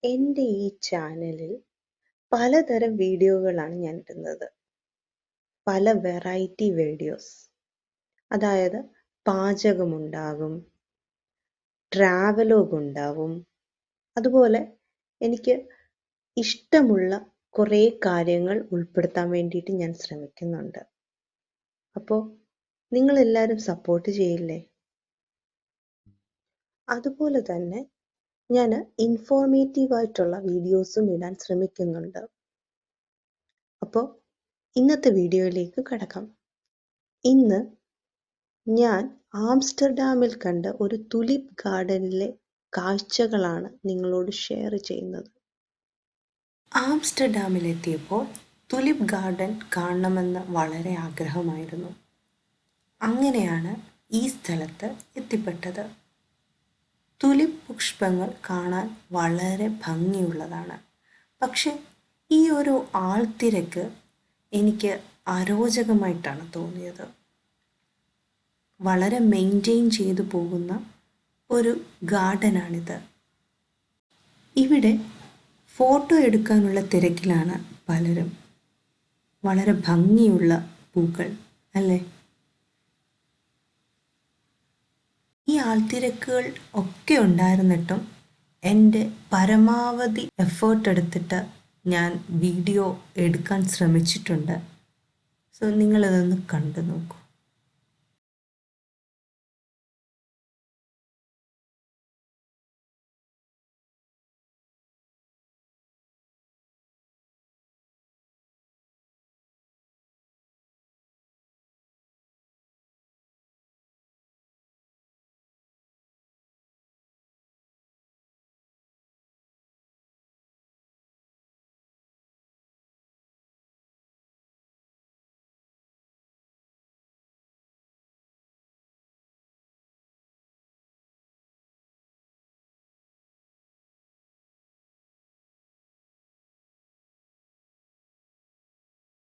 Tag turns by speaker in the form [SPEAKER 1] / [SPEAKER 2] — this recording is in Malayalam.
[SPEAKER 1] എൻ്റെ ഈ ചാനലിൽ പലതരം വീഡിയോകളാണ് ഞാൻ ഇടുന്നത്. പല വെറൈറ്റി വീഡിയോസ്. അതായത് പാചകമുണ്ടാകും, ട്രാവലോഗ് ഉണ്ടാവും. അതുപോലെ എനിക്ക് ഇഷ്ടമുള്ള കുറേ കാര്യങ്ങൾ ഉൾപ്പെടുത്താൻ വേണ്ടിയിട്ട് ഞാൻ ശ്രമിക്കുന്നുണ്ട്. അപ്പോൾ നിങ്ങളെല്ലാവരും സപ്പോർട്ട് ചെയ്യില്ലേ? അതുപോലെ തന്നെ ഞാൻ ഇൻഫോർമേറ്റീവായിട്ടുള്ള വീഡിയോസും ഇടാൻ ശ്രമിക്കുന്നുണ്ട്. അപ്പോൾ ഇന്നത്തെ വീഡിയോയിലേക്ക് കടക്കാം. ഇന്ന് ഞാൻ ആംസ്റ്റർഡാമിൽ കണ്ട ഒരു തുലിപ് ഗാർഡനിലെ കാഴ്ചകളാണ് നിങ്ങളോട് ഷെയർ ചെയ്യുന്നത്. ആംസ്റ്റർഡാമിലെത്തിയപ്പോൾ തുലിപ് ഗാർഡൻ കാണണമെന്ന് വളരെ ആഗ്രഹമായിരുന്നു. അങ്ങനെയാണ് ഈ സ്ഥലത്ത് എത്തിപ്പെട്ടത്. തുലിപ് പുഷ്പങ്ങൾ കാണാൻ വളരെ ഭംഗിയുള്ളതാണ്. പക്ഷെ ഈ ഒരു ആൾത്തിരക്ക് എനിക്ക് അരോചകമായിട്ടാണ് തോന്നിയത്. വളരെ മെയിൻറ്റെയിൻ ചെയ്തു പോകുന്ന ഒരു ഗാർഡനാണിത്. ഇവിടെ ഫോട്ടോ എടുക്കാനുള്ള തിരക്കിലാണ് പലരും. വളരെ ഭംഗിയുള്ള പൂക്കൾ അല്ലേ? ഈ ആൾത്തിരക്കുകൾ ഒക്കെ ഉണ്ടായിരുന്നിട്ടും എൻ്റെ പരമാവധി എഫേർട്ട് എടുത്തിട്ട് ഞാൻ വീഡിയോ എടുക്കാൻ ശ്രമിച്ചിട്ടുണ്ട്. സോ നിങ്ങളിതൊന്ന് കണ്ടു നോക്കൂ.